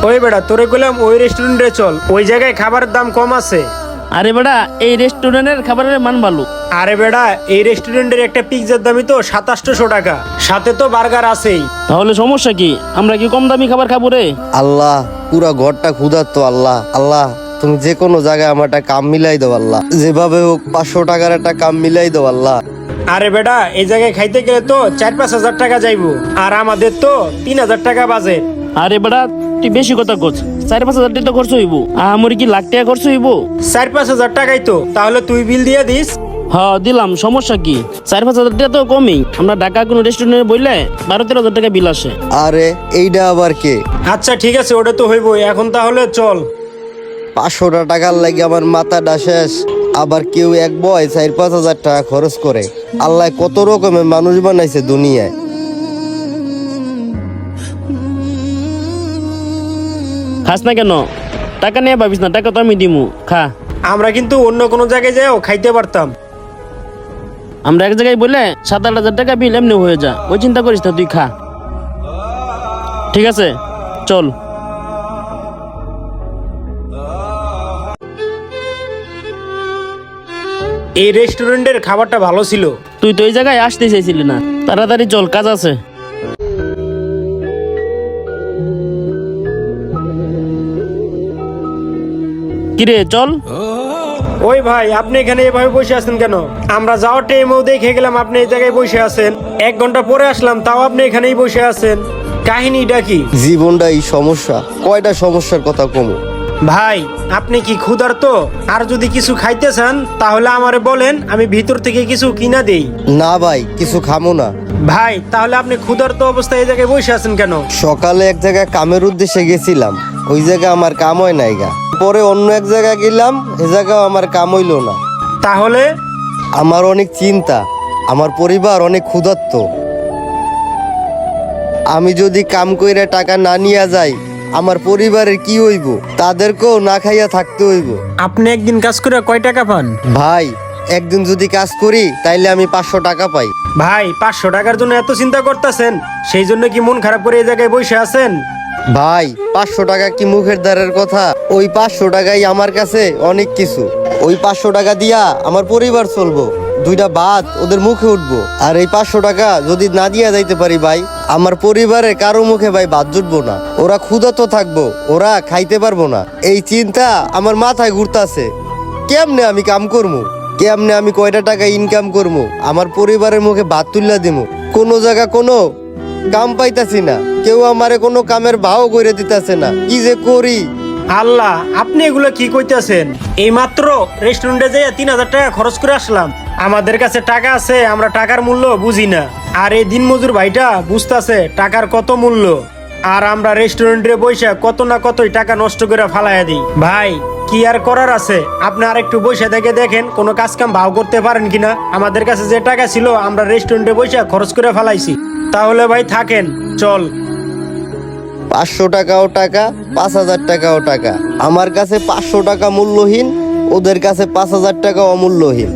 ওই বেটা তোরে কইলাম ওই রেস্টুরেন্টে চল, ওই জায়গায় খাবারের দাম কম আছে। আরে বেটা এই রেস্টুরেন্টের খাবারের মান ভালো। আরে বেটা এই রেস্টুরেন্টের একটা পিৎজার দামই তো 2700 টাকা, সাথে তো বার্গার আছেই। তাহলে সমস্যা কি? আমরা কি কম দামি খাবার খাবো রে? আল্লাহ পুরা ঘরটা ক্ষুধার্ত। আল্লাহ আল্লাহ তুমি যে কোনো জায়গায় আমার একটা কাম মিলাই দাও আল্লাহ, যেভাবে হোক 500 টাকার একটা কাম মিলাই দাও আল্লাহ। আরে বেটা এই জায়গায় খাইতে গেলে তো 4-5 হাজার টাকা যাইবো, আর আমাদের তো 3000 টাকা বাজেট। আরে বেটা তুই বেশি কথা কস, 4-5 হাজার টাকা খরচ হইব। আমার কি লাখ টাকা খরচ হইব? 4-5 হাজার টাকাই তো, তাহলে তুই বিল দিয়ে দিস। হ্যাঁ দিলাম, সমস্যা কি? 4-5 হাজার টাকা তো কমই। আমরা ঢাকা কোনো রেস্টুরেন্টে বইলে 12-13 হাজার টাকা বিল আসে। আরে এইটা আবার কে? আচ্ছা ঠিক আছে, ওটা তো হইবই। এখন তাহলে চল। 500 টাকার লাগে আমার মাথাটা শেষ। আবার কেউ এক বয় 4-5 হাজার টাকা খরচ করে। আল্লাহ কত রকমের মানুষ বানাইছে দুনিয়ায়। খাস না কেন? টাকা নিয়ে ভাবিস না, টাকা তো আমি দিমু, খা। আমরা কিন্তু অন্য কোনো জায়গায় যাও খাইতে পারতাম। আমরা এক জায়গায় বলে 7-8 হাজার টাকা বিল এমনি হয়ে যা, ওই চিন্তা করিস না, তুই খা। ঠিক আছে চল। এই রেস্টুরেন্টের খাবারটা ভালো ছিল। তুই তো এই জায়গায় আসতে চাইছিলি না, তাড়াতাড়ি চল, কাজ আছে। কিরে চল। ওই ভাই আপনি এখানে এভাবে বসে আছেন কেন? আমরা যাওয়ার টাইমেও দেখে গেলাম আপনি এই জায়গায় বসে আছেন, 1 ঘন্টা পরে আসলাম তাও আপনি এখানেই বসে আছেন। কাহিনীটা কি? জীবনটা এই সমস্যা, কয়টা সমস্যার কথা কমু। ভাই আপনি কি ক্ষুধার্ত? আর যদি কিছু খাইতে চান তাহলে আমারে বলেন, আমি ভিতর থেকে কিছু কিনা দেই। না ভাই কিছু খামো না। ভাই তাহলে আপনি ক্ষুধার্ত অবস্থায় এই জায়গায় বসে আছেন কেন? সকালে এক জায়গায় কামের উদ্দেশ্যে গেছিলাম, ওই জায়গায় আমার কাম হয় নাই গা। পরে অন্য এক জায়গায় গেলাম, এ জায়গাও আমার কাম হইল না। তাহলে আমার অনেক চিন্তা, আমার পরিবার অনেক ক্ষুধার্ত। আমি যদি কাম কইরা টাকা না নিয়ে যাই, আমার পরিবারের কি হইব? তাদেরকেও না খাইয়া থাকতে হইব। আপনি একদিন কাজ করে কয় টাকা পান? ভাই একদিন যদি কাজ করি তাইলে আমি 500 টাকা পাই। ভাই 500 টাকার জন্য এত চিন্তা করতেছেন, সেই জন্য কি মন খারাপ করে এই জায়গায় বসে আছেন? ভাই 500 টাকা কি মুখের দ্বারের কথা? ওই 500 টাকাই আমার কাছে অনেক কিছু। ওই 500 টাকা দিয়া আমার পরিবার চলবো, 2টা ভাত ওদের মুখে উঠবো। আর এই 500 টাকা যদি না দিয়া যাইতে পারি ভাই, আমার পরিবারের কারো মুখে ভাই ভাত জুটবো না। ওরা ক্ষুধার্ত থাকবো, ওরা খাইতে পারবো না। এই চিন্তা আমার মাথায় ঘুরতাছে। কেমনে আমি কাম করবো? কেমনে আমি কয়টা টাকা ইনকাম করবো? আমার পরিবারের মুখে ভাত তুল্লা দিমু। কোনো জায়গা কোনো কাম পাইতাছি না, কেউ আমারে কোনো কামের ভাও করে দিতেছে না। কি যে করি? আল্লাহ আপনি এগুলো কি কইতাছেন? এই মাত্র রেস্টুরেন্টে যেয়ে 3000 টাকা খরচ করে আসলাম। আমাদের কাছে টাকা আছে, আমরা টাকার মূল্য বুঝি না। আর এই দিনমজুর ভাইটা বুঝতাছে টাকার কত মূল্য। আর আমরা রেস্টুরেন্টে বসে কত না কতই টাকা নষ্ট করে ফালাইয়া দিই। ভাই কি আর করার আছে? আপনি আর একটু বসে থেকে দেখেন কোনো কাজ কাম ভাও করতে পারেন কিনা। আমাদের কাছে যে টাকা ছিল আমরা রেস্টুরেন্টে বসে খরচ করে ফেলাইছি। তাহলে ভাই থাকেন, চল। 500 টাকাও টাকা, 5000 টাকাও টাকা। আমার কাছে 500 টাকা মূল্যহীন, ওদের কাছে 5000 টাকা অমূল্যহীন।